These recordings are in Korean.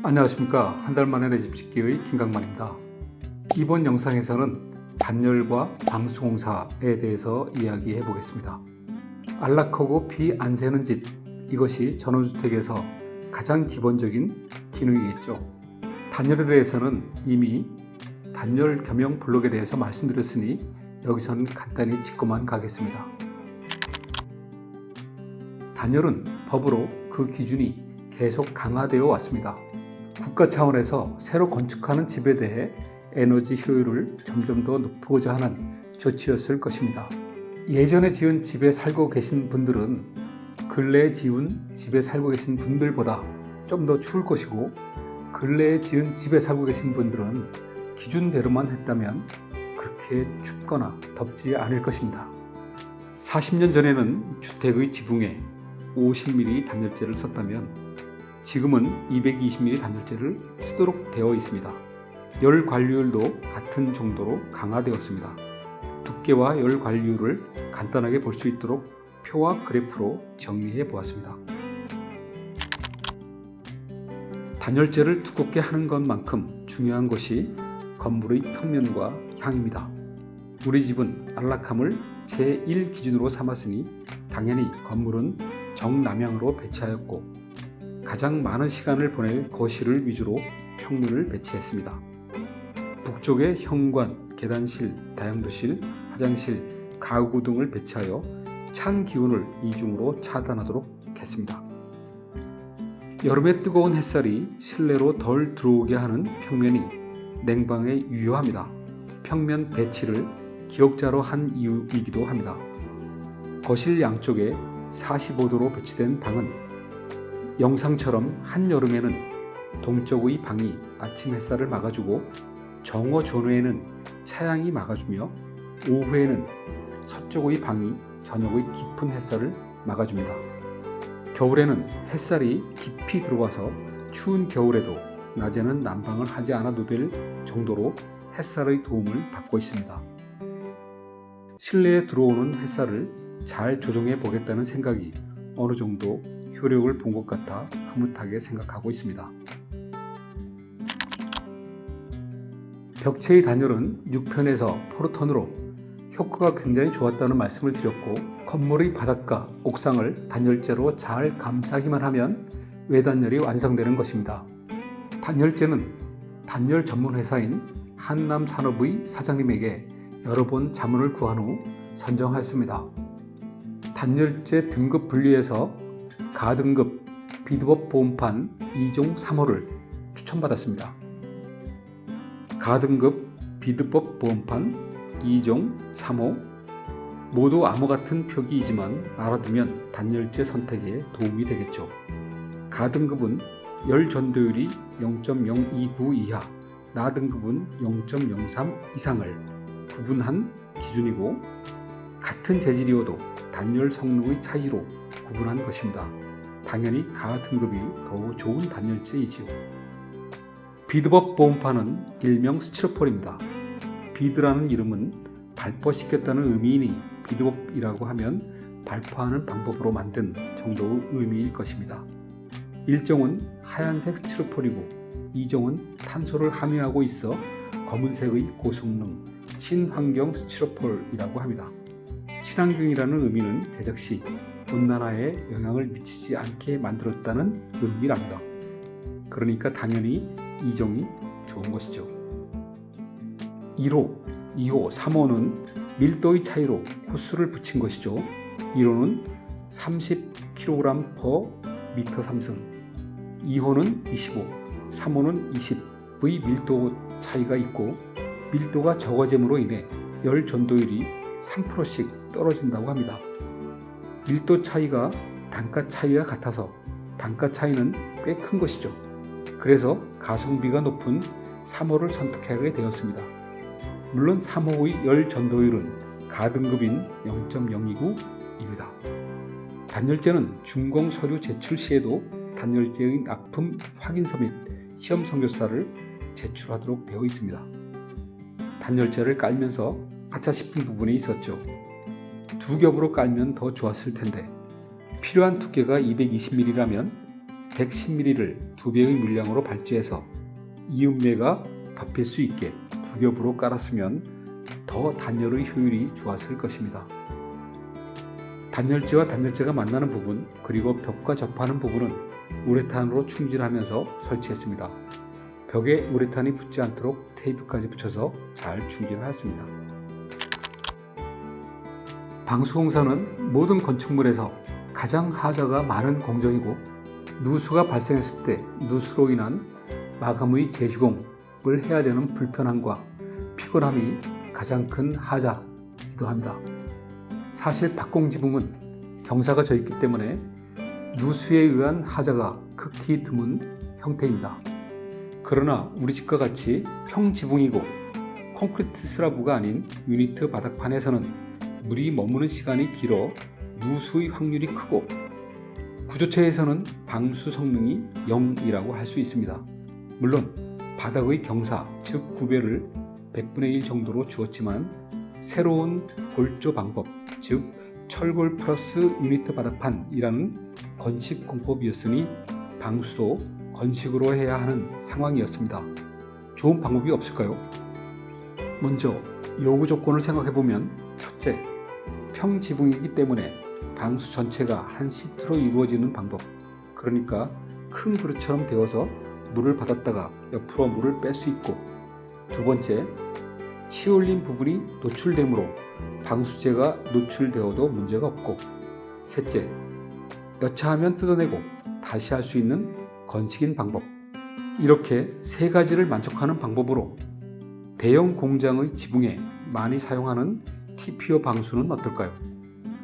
안녕하십니까. 한 달 만에 내 집 짓기의 김강만입니다. 이번 영상에서는 단열과 방수공사에 대해서 이야기해 보겠습니다. 안락하고 비 안 새는 집, 이것이 전원주택에서 가장 기본적인 기능이겠죠. 단열에 대해서는 이미 단열 겸용 블록에 대해서 말씀드렸으니 여기서는 간단히 짚고만 가겠습니다. 단열은 법으로 그 기준이 계속 강화되어 왔습니다. 국가 차원에서 새로 건축하는 집에 대해 에너지 효율을 점점 더 높이고자 하는 조치였을 것입니다. 예전에 지은 집에 살고 계신 분들은 근래에 지은 집에 살고 계신 분들보다 좀 더 추울 것이고, 근래에 지은 집에 살고 계신 분들은 기준대로만 했다면 그렇게 춥거나 덥지 않을 것입니다. 40년 전에는 주택의 지붕에 50mm 단열재를 썼다면 지금은 220mm 단열재를 쓰도록 되어 있습니다. 열 관리율도 같은 정도로 강화되었습니다. 두께와 열 관리율을 간단하게 볼 수 있도록 표와 그래프로 정리해 보았습니다. 단열재를 두껍게 하는 것만큼 중요한 것이 건물의 평면과 향입니다. 우리 집은 안락함을 제1 기준으로 삼았으니 당연히 건물은 정남향으로 배치하였고, 가장 많은 시간을 보낼 거실을 위주로 평면을 배치했습니다. 북쪽에 현관, 계단실, 다용도실, 화장실, 가구 등을 배치하여 찬 기온을 이중으로 차단하도록 했습니다. 여름에 뜨거운 햇살이 실내로 덜 들어오게 하는 평면이 냉방에 유효합니다. 평면 배치를 기역자로 한 이유이기도 합니다. 거실 양쪽에 45도로 배치된 방은 영상처럼 한여름에는 동쪽의 방이 아침 햇살을 막아주고, 정오 전후에는 차양이 막아주며, 오후에는 서쪽의 방이 저녁의 깊은 햇살을 막아줍니다. 겨울에는 햇살이 깊이 들어와서 추운 겨울에도 낮에는 난방을 하지 않아도 될 정도로 햇살의 도움을 받고 있습니다. 실내에 들어오는 햇살을 잘 조정해 보겠다는 생각이 어느 정도 효력을 본 것 같아 흐뭇하게 생각하고 있습니다. 벽체의 단열은 6편에서 포르턴으로 효과가 굉장히 좋았다는 말씀을 드렸고, 건물의 바닥과 옥상을 단열재로 잘 감싸기만 하면 외단열이 완성되는 것입니다. 단열재는 단열 전문 회사인 한남산업의 사장님에게 여러 번 자문을 구한 후 선정하였습니다. 단열재 등급 분류에서 가등급 비드법 보온판 2종 3호를 추천받았습니다. 가등급 비드법 보온판 2종 3호 모두 암호 같은 표기이지만 알아두면 단열재 선택에 도움이 되겠죠. 가등급은 열 전도율이 0.029 이하, 나등급은 0.03 이상을 구분한 기준이고, 같은 재질이어도 단열 성능의 차이로 구분한 것입니다. 당연히 가등급이 더 좋은 단열재이지요. 비드법 보온판은 일명 스티로폴입니다. 비드라는 이름은 발포시켰다는 의미이니 비드법이라고 하면 발포하는 방법으로 만든 정도의 의미일 것입니다. 1종은 하얀색 스티로폴이고 2종은 탄소를 함유하고 있어 검은색의 고성능 친환경 스티로폴이라고 합니다. 친환경이라는 의미는 제작 시 온난화에 영향을 미치지 않게 만들었다는 의미랍니다. 그러니까 당연히 2종이 좋은 것이죠. 1호, 2호, 3호는 밀도의 차이로 호수를 붙인 것이죠. 1호는 30kg/m 상승, 2호는 25, 3호는 20의 밀도 차이가 있고, 밀도가 적어짐으로 인해 열 전도율이 3%씩 떨어진다고 합니다. 밀도 차이가 단가 차이와 같아서 단가 차이는 꽤 큰 것이죠. 그래서 가성비가 높은 3호를 선택하게 되었습니다. 물론 3호의 열 전도율은 가등급인 0.029입니다. 단열재는 준공 서류 제출 시에도 단열재의 납품 확인서 및 시험 성적서를 제출하도록 되어 있습니다. 단열재를 깔면서 아차 싶은 부분이 있었죠. 두 겹으로 깔면 더 좋았을 텐데, 필요한 두께가 220mm라면 110mm를 2배의 물량으로 발주해서 이음매가 덮일 수 있게 두 겹으로 깔았으면 더 단열의 효율이 좋았을 것입니다. 단열재와 단열재가 만나는 부분 그리고 벽과 접하는 부분은 우레탄으로 충진하면서 설치했습니다. 벽에 우레탄이 붙지 않도록 테이프까지 붙여서 잘 충진하였습니다. 방수공사는 모든 건축물에서 가장 하자가 많은 공정이고 누수가 발생했을 때 누수로 인한 마감의 재시공을 해야 되는 불편함과 피곤함이 가장 큰 하자이기도 합니다. 사실 박공지붕은 경사가 져 있기 때문에 누수에 의한 하자가 극히 드문 형태입니다. 그러나 우리 집과 같이 평지붕이고 콘크리트 슬라브가 아닌 유니트 바닥판에서는 물이 머무는 시간이 길어 누수의 확률이 크고 구조체에서는 방수 성능이 0이라고 할 수 있습니다. 물론 바닥의 경사, 즉 구배를 100분의 1 정도로 주었지만 새로운 골조 방법, 즉 철골 플러스 유니트 바닥판이라는 건식 공법이었으니 방수도 건식으로 해야 하는 상황이었습니다. 좋은 방법이 없을까요? 먼저 요구 조건을 생각해보면 첫째, 평지붕이기 때문에 방수 전체가 한 시트로 이루어지는 방법, 그러니까 큰 그릇처럼 되어서 물을 받았다가 옆으로 물을 뺄 수 있고, 두 번째, 치올린 부분이 노출되므로 방수재가 노출되어도 문제가 없고, 셋째, 여차하면 뜯어내고 다시 할 수 있는 건식인 방법. 이렇게 세 가지를 만족하는 방법으로 대형 공장의 지붕에 많이 사용하는 TPO 방수는 어떨까요?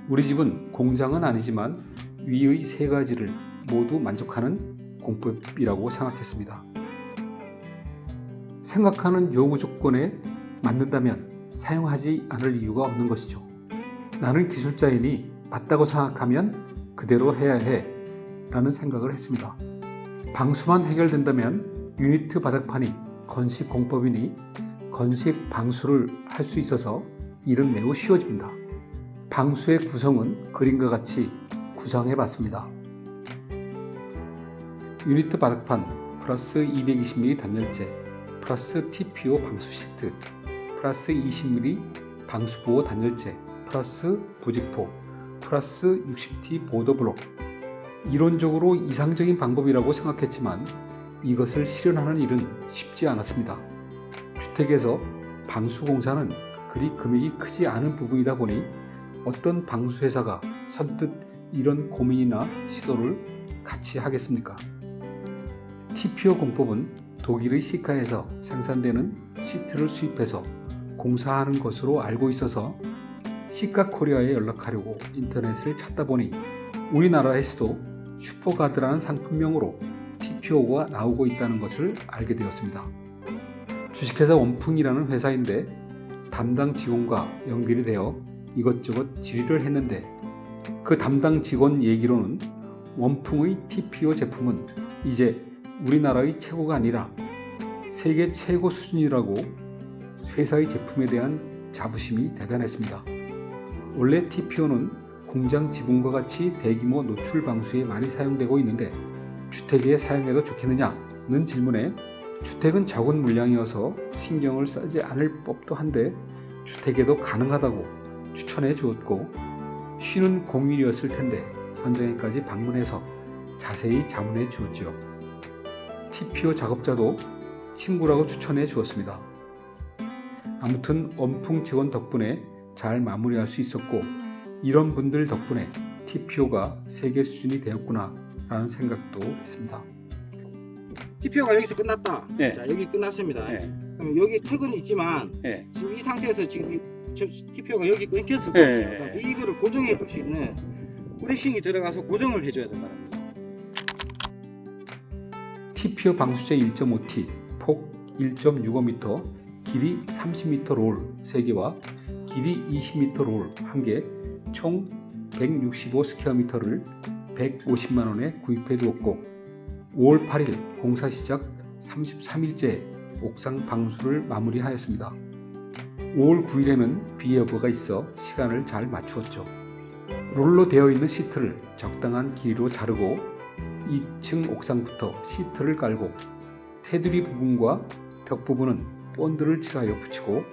우리 집은 공장은 아니지만 위의 세 가지를 모두 만족하는 공법이라고 생각했습니다. 생각하는 요구 조건에 맞는다면 사용하지 않을 이유가 없는 것이죠. 나는 기술자이니 맞다고 생각하면 그대로 해야 해 라는 생각을 했습니다. 방수만 해결된다면 유니트 바닥판이 건식 공법이니 건식 방수를 할 수 있어서 일은 매우 쉬워집니다. 방수의 구성은 그림과 같이 구성해 봤습니다. 유니트 바닥판 플러스 220mm 단열재 플러스 TPO 방수 시트 플러스 20mm 방수보호 단열재 플러스 부직포 플러스 60T 보더블록. 이론적으로 이상적인 방법이라고 생각했지만 이것을 실현하는 일은 쉽지 않았습니다. 주택에서 방수 공사는 그리 금액이 크지 않은 부분이다 보니 어떤 방수회사가 선뜻 이런 고민이나 시도를 같이 하겠습니까? TPO 공법은 독일의 시카에서 생산되는 시트를 수입해서 공사하는 것으로 알고 있어서 시카 코리아에 연락하려고 인터넷을 찾다 보니 우리나라에서도 슈퍼가드라는 상품명으로 TPO가 나오고 있다는 것을 알게 되었습니다. 주식회사 원풍이라는 회사인데 담당 직원과 연결이 되어 이것저것 질의를 했는데 그 담당 직원 얘기로는 원풍의 TPO 제품은 이제 우리나라의 최고가 아니라 세계 최고 수준이라고 회사의 제품에 대한 자부심이 대단했습니다. 원래 TPO는 공장 지붕과 같이 대규모 노출 방수에 많이 사용되고 있는데 주택에 사용해도 좋겠느냐는 질문에 주택은 적은 물량이어서 신경을 쓰지 않을 법도 한데 주택에도 가능하다고 추천해 주었고 쉬는 공휴일이었을 텐데 현장에까지 방문해서 자세히 자문해 주었지요. TPO 작업자도 친구라고 추천해 주었습니다. 아무튼 원풍 직원 덕분에 잘 마무리할 수 있었고 이런 분들 덕분에 TPO가 세계 수준이 되었구나 라는 생각도 했습니다. TPO가 여기서 끝났다. 네. 자, 여기 끝났습니다. 네. 그럼 여기 턱은 있지만 네. 지금 이 상태에서 지금 TPO가 여기 끊겼을 네. 거예요. 그러니까 이거를 고정해 줄 수 있는 브레싱이 들어가서 고정을 해줘야 된다는 거죠. TPO 방수제 1.5T, 폭 1.65m, 길이 30m 롤 3개와 길이 20m 롤 1개, 총 165 스퀘어미터를 150만원에 구입해 두었고 5월 8일 공사 시작 33일째 옥상 방수를 마무리하였습니다. 5월 9일에는 비 예보가 있어 시간을 잘 맞추었죠. 롤로 되어 있는 시트를 적당한 길이로 자르고 2층 옥상부터 시트를 깔고 테두리 부분과 벽 부분은 본드를 칠하여 붙이고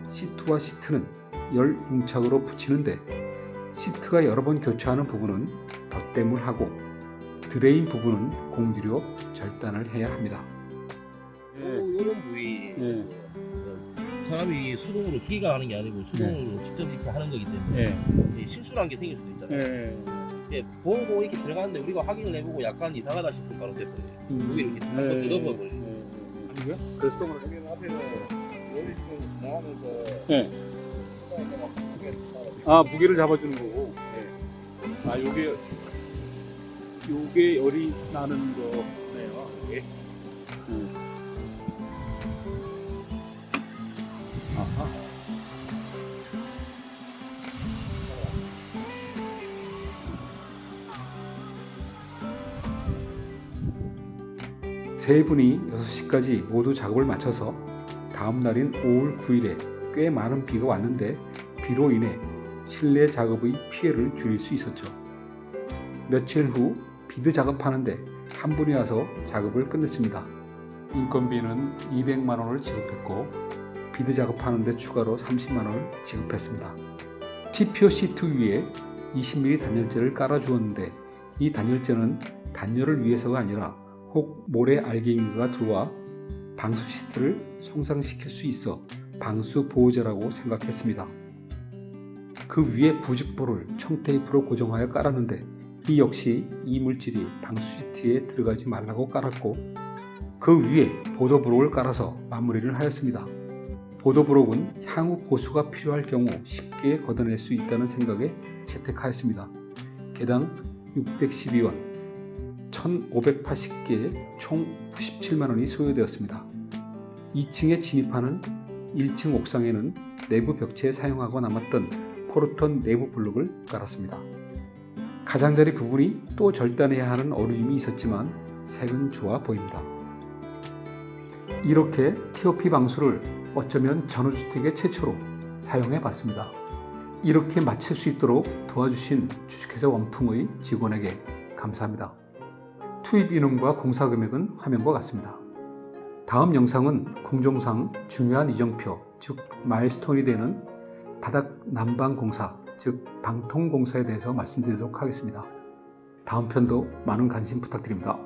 시트와 시트는 열 융착으로 붙이는데 시트가 여러 번 교체하는 부분은 덧댐을 하고 드레인 부분은 공들여 절단을 해야 합니다. 이런 부위 사람이 수동으로 기계가 하는 게 아니고 수동으로 직접 이렇게 하는 거기 때문에 이제 실수란 게 생길 수도 있잖아요. 이제 보고 이렇게 들어가는데 우리가 확인을 해보고 약간 이상하다 싶을 가능성이 있거든요. 여기 이렇게 한번 뜯어봐 버리는 거예요. 그래서 여기 앞에는 요리식으로 지나가면서 무게를 잡아주는 거고. 요게 열이 나는 거네요. 이게. 아하. 세 분이 6시까지 모두 작업을 마쳐서 다음 날인 5월 9일에 꽤 많은 비가 왔는데 비로 인해 실내 작업의 피해를 줄일 수 있었죠. 며칠 후 비드 작업하는데 한 분이 와서 작업을 끝냈습니다. 인건비는 200만 원을 지급했고 비드 작업하는데 추가로 30만 원을 지급했습니다. TPO 시트 위에 20mm 단열재를 깔아주었는데 이 단열재는 단열을 위해서가 아니라 혹 모래 알갱이가 들어와 방수 시트를 손상시킬 수 있어 방수 보호제라고 생각했습니다. 그 위에 부직포를 청테이프로 고정하여 깔았는데 이 역시 이물질이 방수 시트에 들어가지 말라고 깔았고 그 위에 보도브록을 깔아서 마무리를 하였습니다. 보도브록은 향후 보수가 필요할 경우 쉽게 걷어낼 수 있다는 생각에 채택하였습니다. 개당 612원 1580개에 총 97만 원이 소요되었습니다. 2층에 진입하는 1층 옥상에는 내부 벽체에 사용하고 남았던 포르톤 내부 블록을 깔았습니다. 가장자리 부분이 또 절단해야 하는 어려움이 있었지만 색은 좋아 보입니다. 이렇게 TOP 방수를 어쩌면 전원주택의 최초로 사용해 봤습니다. 이렇게 마칠 수 있도록 도와주신 주식회사 원풍의 직원에게 감사합니다. 투입 인원과 공사 금액은 화면과 같습니다. 다음 영상은 공정상 중요한 이정표, 즉 마일스톤이 되는 바닥 난방 공사, 즉 방통 공사에 대해서 말씀드리도록 하겠습니다. 다음 편도 많은 관심 부탁드립니다.